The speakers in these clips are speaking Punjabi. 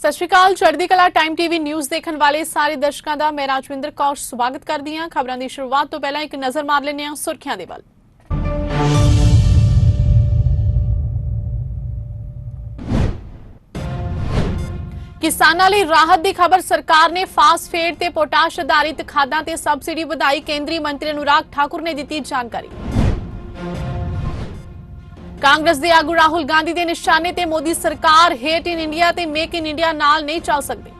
सत श्री अकाल। चढ़दी कला टाइम टीवी न्यूज़ देखने वाले सारे दर्शकों का मैं राजविंदर कौर स्वागत करती हाँ। खबरों की शुरुआत तो पहला एक नज़र मार लेने हैं सुर्खियां दे वल। किसानों लिए राहत की खबर। सरकार ने फास्फेट ते पोटाश आधारित खादां ते सबसिडी वधाई। केंद्रीय मंत्री अनुराग ठाकुर ने दी जानकारी। कांग्रेस के आगू राहुल गांधी के निशाने ते मोदी सरकार हेट इन इंडिया ते मेक इन इंडिया नाल नहीं चल सकती।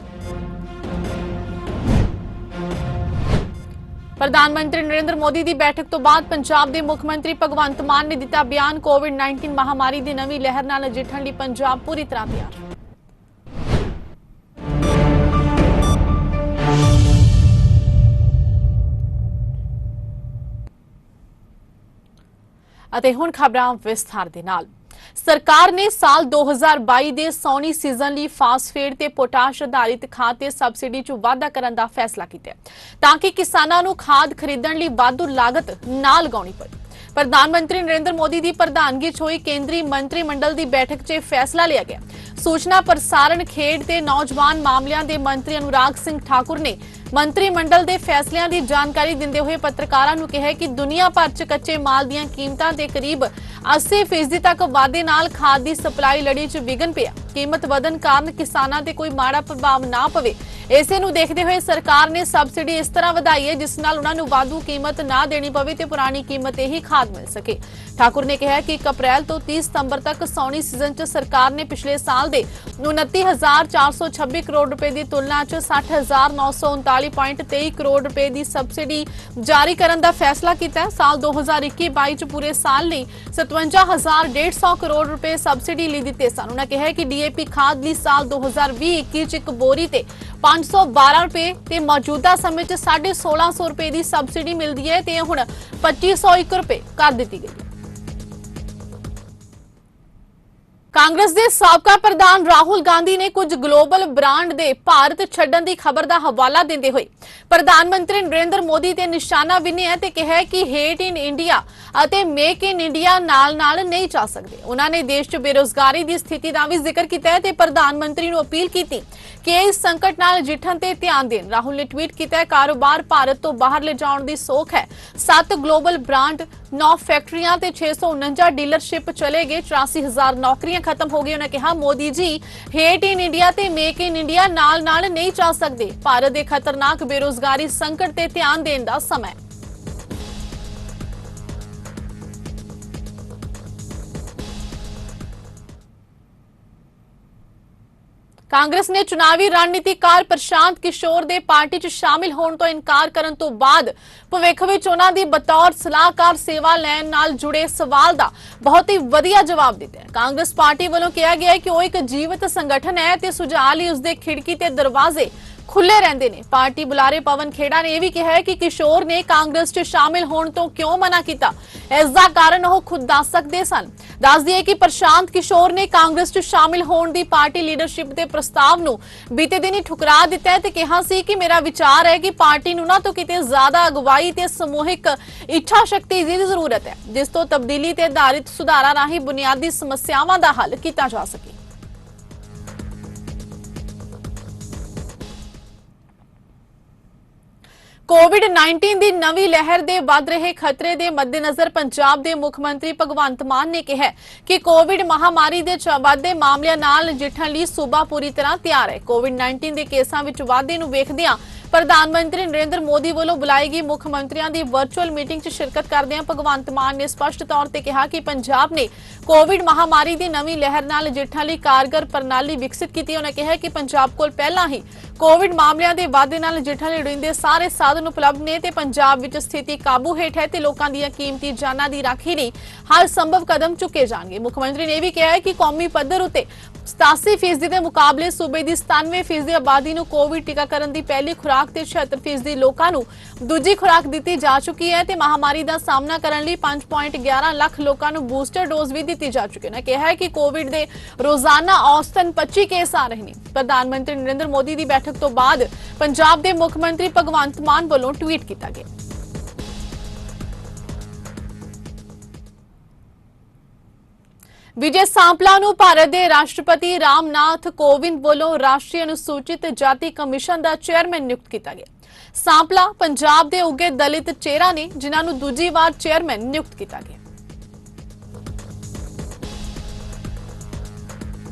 प्रधानमंत्री नरेंद्र मोदी की बैठक तो बाद पंजाब के मुख्यमंत्री भगवंत मान ने दिता बयान। कोविड-19 महामारी की नवी लहर नाल नजिठण लई पंजाब पूरी तरह तैयार। ਅਤੇ ਹੁਣ ਖਬਰਾਂ ਵਿਸਥਾਰ ਦੇ ਨਾਲ। सरकार ने साल 2022 के सौनी सीजन ਲਈ फास्फेट ਤੇ पोटाश आधारित खाद ਤੇ सबसिडी ਚ ਵਾਧਾ ਕਰਨ ਦਾ फैसला ਕੀਤਾ ਤਾਂ ਕਿ ਕਿਸਾਨਾਂ ਨੂੰ ਖਾਦ ਖਰੀਦਣ ਲਈ ਵਾਧੂ ਲਾਗਤ ਨਾ ਲਗਾਉਣੀ ਪਵੇ। प्रधानमंत्री नरेंद्र मोदी की प्रधानगी च हुई केंद्रीय मंत्रिमंडल की बैठक च फैसला लिया गया। सूचना प्रसारण खेड ते नौजवान मामलों के मंत्री अनुराग सिंह ठाकुर ने मंत्रिमंडल के फैसलों की जानकारी देंदे हुए पत्रकारों को कहा कि दुनिया भर च कच्चे माल दी कीमतां ते करीब 80% तक वाधे नाल खाद की सप्लाई लड़ी च विघन पिया। कीमत वधन कारण किसानां ते कोई माड़ा प्रभाव ना पवे, इसे नूं देखते हुए सरकार ने सबसिडी इस तरह वधाई है जिस नाल उन्हां नूं वाधू कीमत ना देनी पवे ते पुरानी कीमत ते ही खाद मिल सके। ठाकुर ने कहा कि 1 अप्रैल तो 30 सितंबर तक सौनी सीजन च सरकार ने पिछले साल के 29,426 करोड़ रुपए की तुलना च 60,939.23 करोड़ रुपए की सबसिडी जारी करने का फैसला किया। साल 2021-22 च पूरे साल लिए 57,150 करोड़ रुपए सबसिडी ली दिते सन। उन्होंने कहा कि DAP खाद लिए साल 2020-21 च एक बोरी ते 512 रुपए ते मौजूदा समय च 1650 रुपए की सबसिडी मिलती है ते हुण 2501 रुपए कर दी गई। कांग्रेस के साबका प्रधान राहुल गांधी ने कुछ ग्लोबल ब्रांड के भारत छड्डण की खबर का हवाला देते हुए प्रधानमंत्री नरेंद्र मोदी ते निशाना बिन्निया ते कहा कि हेट इन इंडिया अते मेक इन इंडिया नाल नाल नहीं चल सकते। उन्होंने देश च बेरोजगारी की स्थिति का भी जिक्र किया ते प्रधानमंत्री नूं अपील की कि इस संकट नाल नजिठण ते ध्यान देण। राहुल ने ट्वीट किया, कारोबार भारत तो बाहर ले जाने की सोख है। 7 ग्लोबल ब्रांड, 9 फैक्ट्रियां ते 649 डीलरशिप चले गए, 84,000 नौकरियां खत्म हो गई। उन्होंने कहा, Modi ji hate in India ते मेक इन इंडिया नाल नाल नहीं चल सकते। भारत के खतरनाक बेरोजगारी संकट ते ध्यान देने का समय। कांग्रेस ने चुनावी रणनीतिकार प्रशांत किशोर दे पार्टी च शामिल होने तो इनकार करने तो बाद भविख विच उन्हां दी बतौर सलाहकार सेवा लैण नाल जुड़े सवाल दा बहुत ही वधिया जवाब दिता है। कांग्रेस पार्टी वालों कहा गया है कि वह एक जीवित संगठन है ते सुझाव लई उसदे खिड़की ते दरवाजे खुले रहंदे ने। पार्टी बुलारे पवन खेड़ा ने यह भी कहा है कि किशोर ने कांग्रेस च शामिल होने तो क्यों मना किया, इसका कारण वह खुद दस सकते सन। दस दिए कि प्रशांत किशोर ने कांग्रेस च शामिल होने की पार्टी लीडरशिप के प्रस्ताव नूं बीते दिन ही ठुकरा दिता है ते कहा सी कि मेरा विचार है कि पार्टी नूं ना तो किते ज्यादा अगवाई ते समूहिक इच्छा शक्ति की जरूरत है जिस तो तब्दीली ते आधारित सुधारां राहीं बुनियादी समस्यावां दा हल किया जा सके। कोविड-19 की नवी लहर के बढ़ रहे खतरे के मद्देनजर पंजाब के मुख्यमंत्री भगवंत मान ने कहा कि कोविड महामारी के वाधे मामलों नाल नजिठण लई सूबा पूरी तरह तैयार है। कोविड-19 के केसां विच वाधे नूं वेखदिआं प्रधानमंत्री नरेंद्र मोदी वालों बुलाई गई मुख्यमंत्रियों की वर्चुअल मीटिंग च शिरकत करदे भगवंत मान ने स्पष्ट तौर पर कहा कि पंजाब ने कोविड महामारी की नवी लहर नाल नजिठण लई कारगर प्रणाली विकसित की। उन्होंने कहा कि पंजाब कोल पहला ही कोविड मामलों के वाधे नाल नजिठण लई लोड़ींदे सारे साधन उपलब्ध ने ते पंजाब विच स्थिति काबू हेठ है ते लोकां दीआं कीमती जानां दी राखी लई हर संभव कदम चुके जाणगे। मुख्यमंत्री ने भी कहा है कि कौमी पद्धर उत्ते 87% के मुकाबले सूबे की 97% आबादी नूं कोविड टीकाकरण की पहली खुराक ते 76% लोकां नूं दूजी खुराक दी जा चुकी है ते महामारी का सामना करने लई 5.11 लाख लोकां नूं बूस्टर डोज भी दी जा चुकी है। उन्होंने कहा है कि कोविड के रोजाना औसतन 25 केस आ रहे हैं। प्रधानमंत्री नरेंद्र मोदी की बैठक तो बाद पंजाब के मुख्यमंत्री भगवंत मान वालों ट्वीट किया गया। ਵਿਜੇ ਸਾਂਪਲਾ ਨੂੰ ਭਾਰਤ ਦੇ ਰਾਸ਼ਟਰਪਤੀ ਰਾਮਨਾਥ ਕੋਵਿੰਦ ਵੱਲੋਂ ਰਾਸ਼ਟਰੀ ਅਨੁਸੂਚਿਤ ਜਾਤੀ ਕਮਿਸ਼ਨ ਦਾ ਚੇਅਰਮੈਨ ਨਿਯੁਕਤ ਕੀਤਾ ਗਿਆ। ਸਾਂਪਲਾ ਪੰਜਾਬ ਦੇ ਉੱਘੇ ਦਲਿਤ ਚਿਹਰਾ ਨੇ ਜਿਨ੍ਹਾਂ ਨੂੰ ਦੂਜੀ ਵਾਰ ਚੇਅਰਮੈਨ ਨਿਯੁਕਤ ਕੀਤਾ ਗਿਆ।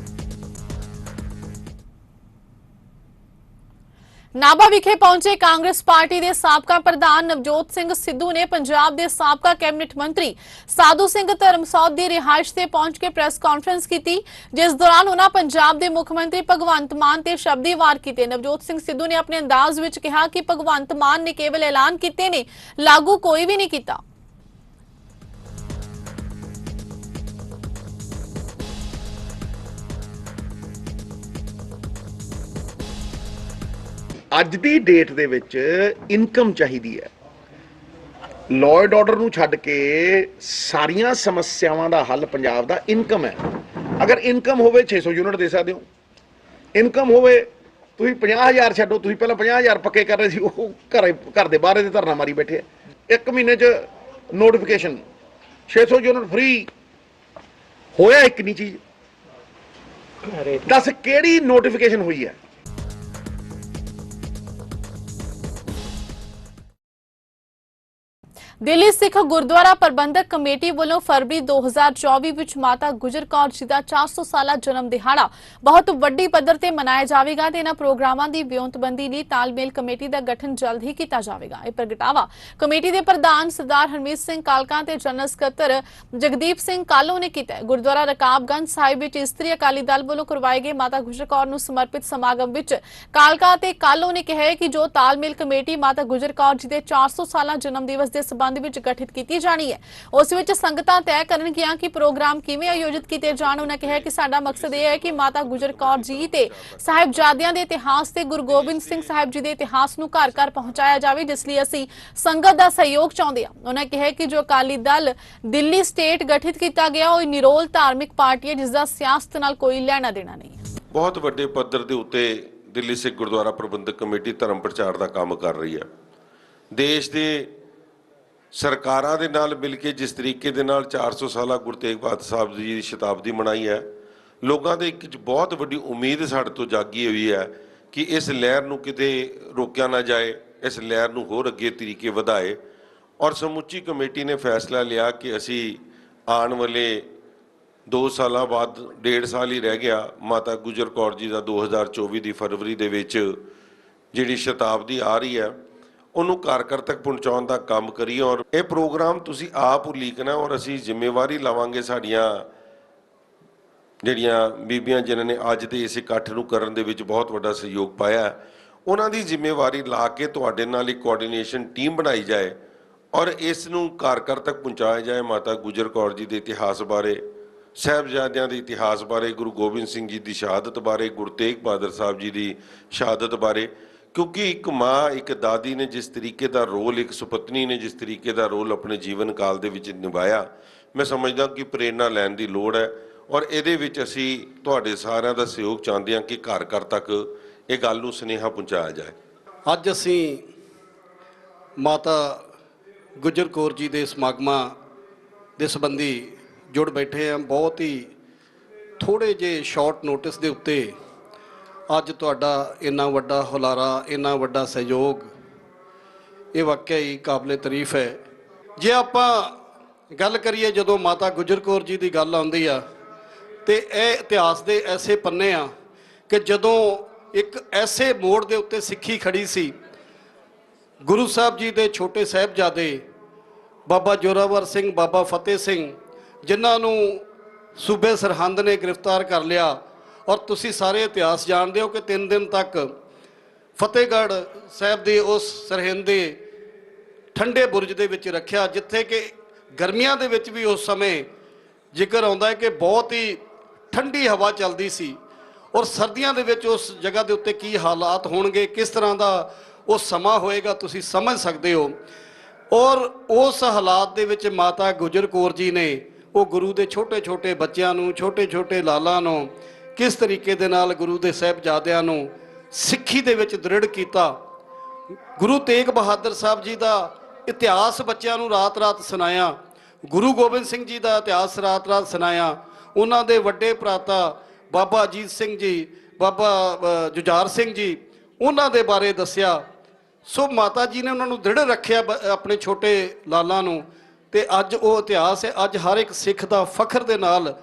ਨਾਭਾ ਵਿਖੇ ਪਹੁੰਚੇ ਕਾਂਗਰਸ ਪਾਰਟੀ ਦੇ ਸਾਬਕਾ ਪ੍ਰਧਾਨ ਨਵਜੋਤ ਸਿੰਘ ਸਿੱਧੂ ਨੇ ਪੰਜਾਬ ਦੇ ਸਾਬਕਾ ਕੈਬਨਿਟ ਮੰਤਰੀ ਸਾਧੂ ਸਿੰਘ ਧਰਮਸੋਤ ਦੀ ਰਿਹਾਇਸ਼ ਤੇ ਪਹੁੰਚ ਕੇ ਪ੍ਰੈਸ ਕਾਨਫਰੰਸ ਕੀਤੀ, ਜਿਸ ਦੌਰਾਨ ਉਹਨਾਂ ਪੰਜਾਬ ਦੇ ਮੁੱਖ ਮੰਤਰੀ ਭਗਵੰਤ ਮਾਨ ਤੇ ਸ਼ਬਦੀ ਵਾਰ ਕੀਤੇ। ਨਵਜੋਤ ਸਿੰਘ ਸਿੱਧੂ ਨੇ ਆਪਣੇ ਅੰਦਾਜ਼ ਵਿੱਚ ਕਿਹਾ ਕਿ ਭਗਵੰਤ ਮਾਨ ਨੇ ਕੇਵਲ ਐਲਾਨ ਕੀਤੇ ਨੇ, ਲਾਗੂ ਕੋਈ ਵੀ ਨਹੀਂ ਕੀਤਾ। ਅੱਜ ਦੀ ਡੇਟ ਦੇ ਵਿੱਚ ਇਨਕਮ ਚਾਹੀਦੀ ਹੈ। ਲਾਅ ਐਂਡ ਆਰਡਰ ਨੂੰ ਛੱਡ ਕੇ ਸਾਰੀਆਂ ਸਮੱਸਿਆਵਾਂ ਦਾ ਹੱਲ ਪੰਜਾਬ ਦਾ ਇਨਕਮ ਹੈ। ਅਗਰ ਇਨਕਮ ਹੋਵੇ 600 ਯੂਨਿਟ ਦੇ ਸਕਦੇ ਹੋ। ਇਨਕਮ ਹੋਵੇ ਤੁਸੀਂ 50,000 ਛੱਡੋ, ਤੁਸੀਂ ਪਹਿਲਾਂ 50,000 ਪੱਕੇ ਕਰ ਰਹੇ ਸੀ, ਉਹ ਘਰ ਦੇ ਬਾਹਰ ਦੇ ਧਰਨਾ ਮਾਰੀ ਬੈਠੇ ਆ। ਇੱਕ ਮਹੀਨੇ 'ਚ ਨੋਟੀਫਿਕੇਸ਼ਨ 600 ਯੂਨਿਟ ਫ੍ਰੀ ਹੋਇਆ, ਇੱਕ ਨਹੀਂ ਚੀਜ਼। ਦੱਸ ਕਿਹੜੀ ਨੋਟੀਫਿਕੇਸ਼ਨ ਹੋਈ ਹੈ? ਦਿੱਲੀ ਸਿੱਖ ਗੁਰਦੁਆਰਾ ਪ੍ਰਬੰਧਕ ਕਮੇਟੀ ਵੱਲੋਂ ਫਰਵਰੀ 2024 ਵਿੱਚ ਮਾਤਾ ਗੁਜਰ ਕੌਰ ਜੀ ਦਾ 400 ਸਾਲਾ ਜਨਮ ਦਿਹਾੜਾ ਬਹੁਤ ਵੱਡੀ ਪੱਧਰ ਤੇ ਮਨਾਇਆ ਜਾਵੇਗਾ ਤੇ ਇਹਨਾਂ ਪ੍ਰੋਗਰਾਮਾਂ ਦੀ ਵਿਉਂਤਬੰਦੀ ਲਈ ਤਾਲਮੇਲ ਕਮੇਟੀ ਦਾ ਗਠਨ ਜਲਦ ਹੀ ਕੀਤਾ ਜਾਵੇਗਾ। ਇਹ ਪ੍ਰਗਟਾਵਾ ਕਮੇਟੀ ਦੇ ਪ੍ਰਧਾਨ ਸਰਦਾਰ ਹਰਮੀਤ ਸਿੰਘ ਕਾਲਕਾ ਤੇ ਜਨਰਲ ਸਕੱਤਰ ਜਗਦੀਪ ਸਿੰਘ ਕਾਲੋ ਨੇ ਕੀਤਾ। ਗੁਰਦੁਆਰਾ ਰਕਾਬਗੰਜ ਸਾਹਿਬ ਵਿੱਚ ਇਸਤਰੀ ਅਕਾਲੀ ਦਲ ਵੱਲੋਂ ਕਰਵਾਏ ਗਏ ਮਾਤਾ ਗੁਜਰ ਕੌਰ ਨੂੰ ਸਮਰਪਿਤ ਸਮਾਗਮ ਵਿੱਚ ਕਾਲਕਾ ਤੇ ਕਾਲੋ ਨੇ ਕਿਹਾ ਕਿ ਜੋ ਤਾਲਮੇਲ ਕਮੇਟੀ ਮਾਤਾ ਗੁਜਰ ਕੌਰ ਜੀ ਦੇ 400 ਸਾਲਾ ਜਨਮ ਦਿਵਸ ਦੇ ਸਬੰਧ ਵਿੱਚ ਗਠਿਤ ਕੀਤੀ ਜਾਣੀ ਹੈ, ਉਸ ਵਿੱਚ ਸੰਗਤਾਂ ਤੈਅ ਕਰਨਗੀਆਂ ਕਿ ਪ੍ਰੋਗਰਾਮ ਕਿਵੇਂ ਆਯੋਜਿਤ ਕੀਤੇ ਜਾਣ। ਉਹਨਾਂ ਕਿਹਾ ਕਿ ਸਾਡਾ ਮਕਸਦ ਇਹ ਹੈ ਕਿ ਮਾਤਾ ਗੁਜਰ ਕੌਰ ਜੀ ਤੇ ਸਾਹਿਬਜ਼ਾਦਿਆਂ ਦੇ ਇਤਿਹਾਸ ਤੇ ਗੁਰੂ ਗੋਬਿੰਦ ਸਿੰਘ ਸਾਹਿਬ ਜੀ ਦੇ ਇਤਿਹਾਸ ਨੂੰ ਘਰ ਘਰ ਪਹੁੰਚਾਇਆ ਜਾਵੇ, ਜਿਸ ਲਈ ਅਸੀਂ ਸੰਗਤ ਦਾ ਸਹਿਯੋਗ ਚਾਹੁੰਦੇ ਹਾਂ। ਉਹਨਾਂ ਕਿਹਾ ਕਿ ਜੋ ਅਕਾਲੀ ਦਲ ਦਿੱਲੀ ਸਟੇਟ ਗਠਿਤ ਕੀਤਾ ਗਿਆ ਉਹ ਨਿਰੋਲ ਧਾਰਮਿਕ ਪਾਰਟੀ ਹੈ, ਜਿਸ ਦਾ ਸਿਆਸਤ ਨਾਲ ਕੋਈ ਲੈਣਾ ਦੇਣਾ ਨਹੀਂ ਹੈ। ਬਹੁਤ ਵੱਡੇ ਪੱਧਰ ਦੇ ਉੱਤੇ ਦਿੱਲੀ ਸਿੱਖ ਗੁਰਦੁਆਰਾ ਪ੍ਰਬੰਧਕ ਕਮੇਟੀ ਧਰਮ ਪ੍ਰਚਾਰ ਦਾ ਕੰਮ ਕਰ ਰਹੀ ਹੈ। ਦੇਸ਼ ਦੇ ਸਰਕਾਰਾਂ ਦੇ ਨਾਲ ਮਿਲ ਕੇ ਜਿਸ ਤਰੀਕੇ ਦੇ ਨਾਲ 400 ਸਾਲਾ ਗੁਰੂ ਤੇਗ ਬਹਾਦਰ ਸਾਹਿਬ ਜੀ ਦੀ ਸ਼ਤਾਬਦੀ ਮਨਾਈ ਹੈ, ਲੋਕਾਂ ਦੇ ਇੱਕ ਬਹੁਤ ਵੱਡੀ ਉਮੀਦ ਸਾਡੇ ਤੋਂ ਜਾਗੀ ਹੋਈ ਹੈ ਕਿ ਇਸ ਲਹਿਰ ਨੂੰ ਕਿਤੇ ਰੋਕਿਆ ਨਾ ਜਾਏ, ਇਸ ਲਹਿਰ ਨੂੰ ਹੋਰ ਅੱਗੇ ਤਰੀਕੇ ਵਧਾਏ। ਔਰ ਸਮੁੱਚੀ ਕਮੇਟੀ ਨੇ ਫੈਸਲਾ ਲਿਆ ਕਿ ਅਸੀਂ ਆਉਣ ਵਾਲੇ 2 ਸਾਲਾਂ ਬਾਅਦ 1.5 ਸਾਲ ਹੀ ਰਹਿ ਗਿਆ, ਮਾਤਾ ਗੁਜਰ ਕੌਰ ਜੀ ਦਾ 2024 ਦੀ ਫਰਵਰੀ ਦੇ ਵਿੱਚ ਜਿਹੜੀ ਸ਼ਤਾਬਦੀ ਆ ਰਹੀ ਹੈ ਉਹਨੂੰ ਘਰ ਘਰ ਤੱਕ ਪਹੁੰਚਾਉਣ ਦਾ ਕੰਮ ਕਰੀਏ। ਔਰ ਇਹ ਪ੍ਰੋਗਰਾਮ ਤੁਸੀਂ ਆਪ ਉਲੀਕਣਾ ਔਰ ਅਸੀਂ ਜ਼ਿੰਮੇਵਾਰੀ ਲਵਾਂਗੇ। ਸਾਡੀਆਂ ਜਿਹੜੀਆਂ ਬੀਬੀਆਂ ਜਿਨ੍ਹਾਂ ਨੇ ਅੱਜ ਦੇ ਇਸ ਇਕੱਠ ਨੂੰ ਕਰਨ ਦੇ ਵਿੱਚ ਬਹੁਤ ਵੱਡਾ ਸਹਿਯੋਗ ਪਾਇਆ, ਉਹਨਾਂ ਦੀ ਜ਼ਿੰਮੇਵਾਰੀ ਲਾ ਕੇ ਤੁਹਾਡੇ ਨਾਲ ਇੱਕ ਕੋਆਰਡੀਨੇਸ਼ਨ ਟੀਮ ਬਣਾਈ ਜਾਏ ਔਰ ਇਸ ਨੂੰ ਘਰ ਘਰ ਤੱਕ ਪਹੁੰਚਾਇਆ ਜਾਏ। ਮਾਤਾ ਗੁਜਰ ਕੌਰ ਜੀ ਦੇ ਇਤਿਹਾਸ ਬਾਰੇ, ਸਾਹਿਬਜ਼ਾਦਿਆਂ ਦੇ ਇਤਿਹਾਸ ਬਾਰੇ, ਗੁਰੂ ਗੋਬਿੰਦ ਸਿੰਘ ਜੀ ਦੀ ਸ਼ਹਾਦਤ ਬਾਰੇ, ਗੁਰੂ ਤੇਗ ਬਹਾਦਰ ਸਾਹਿਬ ਜੀ ਦੀ ਸ਼ਹਾਦਤ ਬਾਰੇ। ਕਿਉਂਕਿ ਇੱਕ ਮਾਂ, ਇੱਕ ਦਾਦੀ ਨੇ ਜਿਸ ਤਰੀਕੇ ਦਾ ਰੋਲ, ਇੱਕ ਸੁਪਤਨੀ ਨੇ ਜਿਸ ਤਰੀਕੇ ਦਾ ਰੋਲ ਆਪਣੇ ਜੀਵਨ ਕਾਲ ਦੇ ਵਿੱਚ ਨਿਭਾਇਆ, ਮੈਂ ਸਮਝਦਾ ਕਿ ਪ੍ਰੇਰਨਾ ਲੈਣ ਦੀ ਲੋੜ ਹੈ। ਔਰ ਇਹਦੇ ਵਿੱਚ ਅਸੀਂ ਤੁਹਾਡੇ ਸਾਰਿਆਂ ਦਾ ਸਹਿਯੋਗ ਚਾਹੁੰਦੇ ਹਾਂ ਕਿ ਘਰ ਘਰ ਤੱਕ ਇਹ ਗੱਲ ਨੂੰ ਸੁਨੇਹਾ ਪਹੁੰਚਾਇਆ ਜਾਏ। ਅੱਜ ਅਸੀਂ ਮਾਤਾ ਗੁਜਰ ਕੌਰ ਜੀ ਦੇ ਸਮਾਗਮਾਂ ਦੇ ਸੰਬੰਧੀ ਜੁੜ ਬੈਠੇ ਹਾਂ। ਬਹੁਤ ਹੀ ਥੋੜ੍ਹੇ ਜਿਹੇ ਸ਼ਾਰਟ ਨੋਟਿਸ ਦੇ ਉੱਤੇ ਅੱਜ ਤੁਹਾਡਾ ਇੰਨਾ ਵੱਡਾ ਹੁਲਾਰਾ, ਇੰਨਾ ਵੱਡਾ ਸਹਿਯੋਗ, ਇਹ ਵਾਕਿਆ ਹੀ ਕਾਬਲੇ ਤਾਰੀਫ ਹੈ। ਜੇ ਆਪਾਂ ਗੱਲ ਕਰੀਏ ਜਦੋਂ ਮਾਤਾ ਗੁਜਰ ਕੌਰ ਜੀ ਦੀ ਗੱਲ ਆਉਂਦੀ ਆ ਤੇ ਇਹ ਇਤਿਹਾਸ ਦੇ ਐਸੇ ਪੰਨੇ ਆ ਕਿ ਜਦੋਂ ਇੱਕ ਐਸੇ ਮੋੜ ਦੇ ਉੱਤੇ ਸਿੱਖੀ ਖੜੀ ਸੀ, ਗੁਰੂ ਸਾਹਿਬ ਜੀ ਦੇ ਛੋਟੇ ਸਾਹਿਬਜ਼ਾਦੇ ਬਾਬਾ ਜ਼ੋਰਾਵਰ ਸਿੰਘ, ਬਾਬਾ ਫਤਿਹ ਸਿੰਘ, ਜਿਨ੍ਹਾਂ ਨੂੰ ਸੂਬੇ ਸਰਹੰਦ ਨੇ ਗ੍ਰਿਫਤਾਰ ਕਰ ਲਿਆ। ਔਰ ਤੁਸੀਂ ਸਾਰੇ ਇਤਿਹਾਸ ਜਾਣਦੇ ਹੋ ਕਿ 3 ਦਿਨ ਤੱਕ ਫਤਿਹਗੜ੍ਹ ਸਾਹਿਬ ਦੇ ਉਸ ਸਰਹਿੰਦ ਦੇ ਠੰਡੇ ਬੁਰਜ ਦੇ ਵਿੱਚ ਰੱਖਿਆ, ਜਿੱਥੇ ਕਿ ਗਰਮੀਆਂ ਦੇ ਵਿੱਚ ਵੀ ਉਸ ਸਮੇਂ ਜ਼ਿਕਰ ਆਉਂਦਾ ਹੈ ਕਿ ਬਹੁਤ ਹੀ ਠੰਡੀ ਹਵਾ ਚੱਲਦੀ ਸੀ। ਔਰ ਸਰਦੀਆਂ ਦੇ ਵਿੱਚ ਉਸ ਜਗ੍ਹਾ ਦੇ ਉੱਤੇ ਕੀ ਹਾਲਾਤ ਹੋਣਗੇ, ਕਿਸ ਤਰ੍ਹਾਂ ਦਾ ਉਹ ਸਮਾਂ ਹੋਏਗਾ, ਤੁਸੀਂ ਸਮਝ ਸਕਦੇ ਹੋ। ਔਰ ਉਸ ਹਾਲਾਤ ਦੇ ਵਿੱਚ ਮਾਤਾ ਗੁਜਰ ਕੌਰ ਜੀ ਨੇ ਉਹ ਗੁਰੂ ਦੇ ਛੋਟੇ ਛੋਟੇ ਬੱਚਿਆਂ ਨੂੰ, ਛੋਟੇ ਛੋਟੇ ਲਾਲਾਂ ਨੂੰ ਕਿਸ ਤਰੀਕੇ ਦੇ ਨਾਲ ਗੁਰੂ ਦੇ ਸਾਹਿਬਜ਼ਾਦਿਆਂ ਨੂੰ ਸਿੱਖੀ ਦੇ ਵਿੱਚ ਦ੍ਰਿੜ ਕੀਤਾ। ਗੁਰੂ ਤੇਗ ਬਹਾਦਰ ਸਾਹਿਬ ਜੀ ਦਾ ਇਤਿਹਾਸ ਬੱਚਿਆਂ ਨੂੰ ਰਾਤ ਰਾਤ ਸੁਣਾਇਆ, ਗੁਰੂ ਗੋਬਿੰਦ ਸਿੰਘ ਜੀ ਦਾ ਇਤਿਹਾਸ ਰਾਤ ਰਾਤ ਸੁਣਾਇਆ। ਉਹਨਾਂ ਦੇ ਵੱਡੇ ਭਰਾਤਾ ਬਾਬਾ ਅਜੀਤ ਸਿੰਘ ਜੀ, ਬਾਬਾ ਜੁਝਾਰ ਸਿੰਘ ਜੀ, ਉਹਨਾਂ ਦੇ ਬਾਰੇ ਦੱਸਿਆ। ਸੋ ਮਾਤਾ ਜੀ ਨੇ ਉਹਨਾਂ ਨੂੰ ਦ੍ਰਿੜ ਰੱਖਿਆ ਆਪਣੇ ਛੋਟੇ ਲਾਲਾਂ ਨੂੰ, ਤੇ ਅੱਜ ਉਹ ਇਤਿਹਾਸ ਹੈ। ਅੱਜ ਹਰ ਇੱਕ ਸਿੱਖ ਦਾ ਫਖਰ ਦੇ ਨਾਲ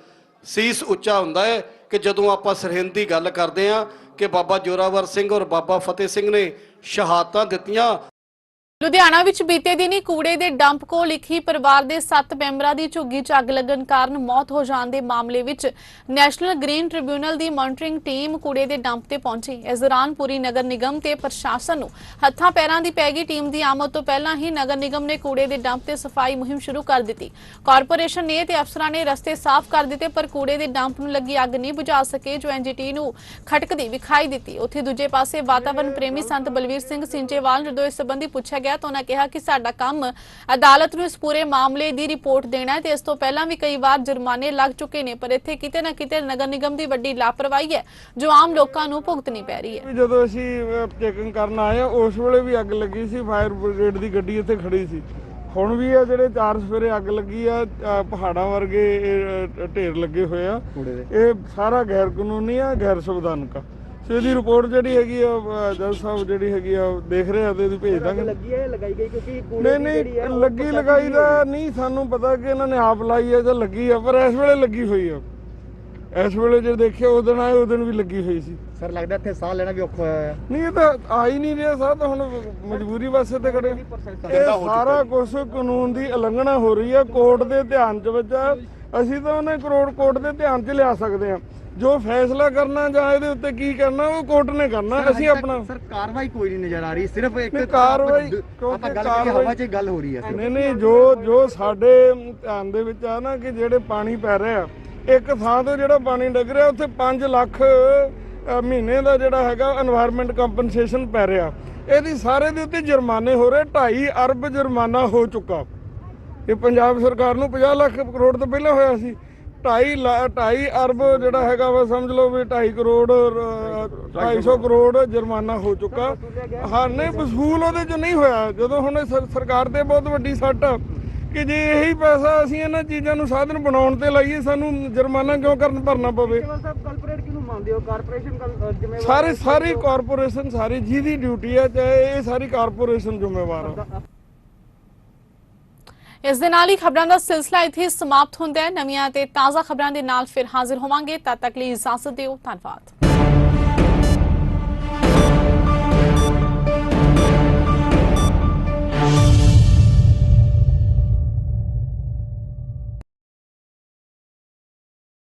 ਸੀਸ ਉੱਚਾ ਹੁੰਦਾ ਹੈ ਕਿ ਜਦੋਂ ਆਪਾਂ ਸਰਹਿੰਦ ਦੀ ਗੱਲ ਕਰਦੇ ਹਾਂ ਕਿ ਬਾਬਾ ਜੋਰਾਵਰ ਸਿੰਘ ਔਰ ਬਾਬਾ ਫਤਿਹ ਸਿੰਘ ਨੇ ਸ਼ਹਾਦਤਾਂ ਦਿੱਤੀਆਂ। ਲੁਧਿਆਣਾ ਵਿੱਚ ਬੀਤੇ ਦਿਨੀ ਕੂੜੇ ਦੇ ਡੰਪ ਕੋਲ ਇੱਕ ਹੀ ਪਰਿਵਾਰ ਦੇ 7 ਮੈਂਬਰਾਂ ਦੀ ਝੁੱਗੀ 'ਚ ਅੱਗ ਲੱਗਣ ਕਾਰਨ ਮੌਤ ਹੋ ਜਾਣ ਦੇ ਮਾਮਲੇ ਵਿੱਚ ਨੈਸ਼ਨਲ ਗ੍ਰੀਨ ਟ੍ਰਿਬਿਊਨਲ ਦੀ ਮੋਨੀਟਰਿੰਗ ਟੀਮ ਕੂੜੇ ਦੇ ਡੰਪ ਤੇ ਪਹੁੰਚੀ। ਇਸ ਦੌਰਾਨ ਪੂਰੀ ਨਗਰ ਨਿਗਮ ਤੇ ਪ੍ਰਸ਼ਾਸਨ ਨੂੰ ਹੱਥਾਂ ਪੈਰਾਂ ਦੀ ਪੈ ਗਈ। ਟੀਮ ਦੀ ਆਮਦ ਤੋਂ ਪਹਿਲਾਂ ਹੀ ਨਗਰ ਨਿਗਮ ਨੇ ਕੂੜੇ ਦੇ ਡੰਪ ਤੇ ਸਫਾਈ ਮੁਹਿੰਮ ਸ਼ੁਰੂ ਕਰ ਦਿੱਤੀ। ਕਾਰਪੋਰੇਸ਼ਨ ਨੇ ਤੇ ਅਫਸਰਾਂ ਨੇ ਰਸਤੇ ਸਾਫ਼ ਕਰ ਦਿੱਤੇ, ਪਰ ਕੂੜੇ ਦੇ ਡੰਪ ਨੂੰ ਲੱਗੀ ਅੱਗ ਨਹੀਂ ਬੁਝਾ ਸਕੇ, ਜੋ ਐਨਜੀਟੀ ਨੂੰ ਖਟਕਦੀ ਵਿਖਾਈ ਦਿੱਤੀ। ਉੱਥੇ ਦੂਜੇ ਪਾਸੇ ਵਾਤਾਵਰਣ ਪ੍ਰੇਮੀ ਸੰਤ ਬਲਵੀਰ ਸਿੰਘ ਸਿੰਚੇਵਾਲ ਨੂੰ ਜਦੋਂ ਇਸ ਸੰਬੰਧੀ ਪੁੱਛਿਆ ਗਿਆ ਤਾਂ ਉਹਨਾਂ ਕਿਹਾ ਕਿ ਸਾਡਾ ਕੰਮ ਅਦਾਲਤ ਨੂੰ ਇਸ ਪੂਰੇ ਮਾਮਲੇ ਦੀ ਰਿਪੋਰਟ ਦੇਣਾ ਹੈ ਤੇ ਇਸ ਤੋਂ ਪਹਿਲਾਂ ਵੀ ਕਈ ਵਾਰ ਜੁਰਮਾਨੇ ਲੱਗ ਚੁੱਕੇ ਨੇ, ਪਰ ਇੱਥੇ ਕਿਤੇ ਨਾ ਕਿਤੇ ਨਗਰ ਨਿਗਮ ਦੀ ਵੱਡੀ ਲਾਪਰਵਾਹੀ ਹੈ ਜੋ ਆਮ ਲੋਕਾਂ ਨੂੰ ਭੁਗਤਣੀ ਪੈ ਰਹੀ ਹੈ। ਜਦੋਂ ਅਸੀਂ ਚੈਕਿੰਗ ਕਰਨ ਆਏ ਉਸ ਵੇਲੇ ਵੀ ਅੱਗ ਲੱਗੀ ਸੀ, ਫਾਇਰ ਬ੍ਰਿਗੇਡ ਦੀ ਗੱਡੀ ਇੱਥੇ ਖੜੀ ਸੀ। ਹੁਣ ਵੀ ਆ ਜਿਹੜੇ 4 ਸਵੇਰੇ ਅੱਗ ਲੱਗੀ ਆ, ਪਹਾੜਾਂ ਵਰਗੇ ਢੇਰ ਲੱਗੇ ਹੋਏ ਆ। ਇਹ ਸਾਰਾ ਗੈਰ ਕਾਨੂੰਨੀ ਆ, ਗੈਰ ਸੰਵਿਧਾਨਕ ਆ। ਇਹਦੀ ਰਿਪੋਰਟ ਜਿਹੜੀ ਹੈਗੀ ਆ ਜੱਜ ਸਾਹਿਬ ਜਿਹੜੀ ਹੈਗੀ ਆ ਦੇਖ ਰਹੇ ਆ ਤੇ ਇਹਦੀ ਭੇਜ ਦਾਂਗੇ। ਲੱਗੀ ਹੈ ਲਗਾਈ ਗਈ ਕਿਉਂਕਿ ਨਹੀਂ ਲੱਗੀ ਲਗਾਈ ਦਾ ਨਹੀਂ ਸਾਨੂੰ ਪਤਾ ਕਿ ਇਹਨਾਂ ਨੇ ਆਪ ਲਾਈ ਹੈ ਜਾਂ ਲੱਗੀ ਆ, ਪਰ ਇਸ ਵੇਲੇ ਲੱਗੀ ਹੋਈ ਆ। ਇਸ ਵੇਲੇ ਜੇ ਦੇਖਿਆ ਉਸ ਦਿਨ ਆਏ ਉਸ ਦਿਨ ਵੀ ਲੱਗੀ ਹੋਈ ਸੀ। ਸਰ ਲੱਗਦਾ ਇੱਥੇ ਸਾਹ ਲੈਣਾ ਵੀ ਔਖਾ ਹੋਇਆ ਹੈ। ਨਹੀਂ ਇਹ ਤਾਂ ਆ ਹੀ ਨਹੀਂ ਰਿਹਾ ਸਾਹ, ਤਾਂ ਹੁਣ ਮਜਬੂਰੀ ਵਾਸਤੇ ਤੇ ਖੜੇ। ਇਹ ਸਾਰਾ ਕੁਝ ਕਾਨੂੰਨ ਦੀ ਉਲੰਘਣਾ ਹੋ ਰਹੀ ਹੈ, ਕੋਰਟ ਦੇ ਧਿਆਨ 'ਚ ਵਿੱਚ। ਅਸੀਂ ਤਾਂ ਉਹਨੇ ਕੋਰਟ ਦੇ ਧਿਆਨ 'ਚ ਲਿਆ ਸਕਦੇ ਹਾਂ। ਜੋ ਫੈਸਲਾ ਕਰਨਾ ਜਾਂ ਇਹਦੇ ਉੱਤੇ ਕੀ ਕਰਨਾ ਉਹ ਕੋਰਟ ਨੇ ਕਰਨਾ। ਅਸੀਂ ਆਪਣਾ ਸਰ ਕਾਰਵਾਈ ਕੋਈ ਨਹੀਂ ਨਜ਼ਰ ਆ ਰਹੀ, ਸਿਰਫ ਇੱਕ ਕਾਰਵਾਈ ਆਪਾਂ ਗੱਲ ਕਰੀਏ ਹਵਾ 'ਚ ਗੱਲ ਹੋ ਰਹੀ ਹੈ। ਨਹੀਂ ਜੋ ਸਾਡੇ ਧਿਆਨ ਦੇ ਵਿੱਚ ਆ ਨਾ ਕਿ ਜਿਹੜੇ ਪਾਣੀ ਪੈ ਰਿਹਾ, ਇੱਕ ਥਾਂ ਤੋਂ ਜਿਹੜਾ ਪਾਣੀ ਡਿੱਗ ਰਿਹਾ ਉੱਥੇ 5 ਲੱਖ ਮਹੀਨੇ ਦਾ ਜਿਹੜਾ ਹੈਗਾ এনवायरमेंट ਕੰਪਨਸੇਸ਼ਨ ਪੈ ਰਿਹਾ। ਇਹਦੀ ਸਾਰੇ ਦੇ ਉੱਤੇ ਜੁਰਮਾਨੇ ਹੋ ਰਹੇ। 2.5 ਅਰਬ ਜੁਰਮਾਨਾ ਹੋ ਚੁੱਕਾ। ਇਹ ਪੰਜਾਬ ਸਰਕਾਰ ਨੂੰ 50 ਲੱਖ ਕਰੋੜ ਤੋਂ ਪਹਿਲਾਂ ਹੋਇਆ ਸੀ। 2.5 ਅਰਬ ਜਿਹੜਾ ਹੈਗਾ ਵਾ ਸਮਝ ਲਓ ਵੀ 2.5 ਕਰੋੜ 250 ਕਰੋੜ ਜੁਰਮਾਨਾ ਹੋ ਚੁੱਕਾ। ਹਾਂ ਨਹੀਂ ਵਸੂਲ ਉਹਦੇ 'ਚ ਨਹੀਂ ਹੋਇਆ। ਜਦੋਂ ਹੁਣ ਸਰਕਾਰ ਤੇ ਬਹੁਤ ਵੱਡੀ ਸੱਟ ਕਿ ਜੇ ਇਹੀ ਪੈਸਾ ਅਸੀਂ ਇਹਨਾਂ ਚੀਜ਼ਾਂ ਨੂੰ ਸਾਧਨ ਬਣਾਉਣ ਤੇ ਲਾਈਏ, ਸਾਨੂੰ ਜੁਰਮਾਨਾ ਕਿਉਂ ਭਰਨਾ ਪਵੇ। ਸਾਰੀ ਕਾਰਪੋਰੇਸ਼ਨ ਸਾਰੀ ਜਿਹਦੀ ਡਿਊਟੀ ਹੈ, ਚਾਹੇ ਇਹ ਸਾਰੀ ਕਾਰਪੋਰੇਸ਼ਨ ਜ਼ਿੰਮੇਵਾਰ ਹੈ। ਇਸ ਦੇ ਨਾਲ ਹੀ ਖਬਰਾਂ ਦਾ ਸਿਲਸਿਲਾ ਇੱਥੇ ਸਮਾਪਤ ਹੁੰਦਾ ਹੈ। ਨਵੀਆਂ ਤੇ ਤਾਜ਼ਾ ਖਬਰਾਂ ਦੇ ਨਾਲ ਫਿਰ ਹਾਜ਼ਰ ਹੋਵਾਂਗੇ। ਤਦ ਤੱਕ ਲਈ ਇਜਾਜ਼ਤ ਦਿਓ। ਧੰਨਵਾਦ।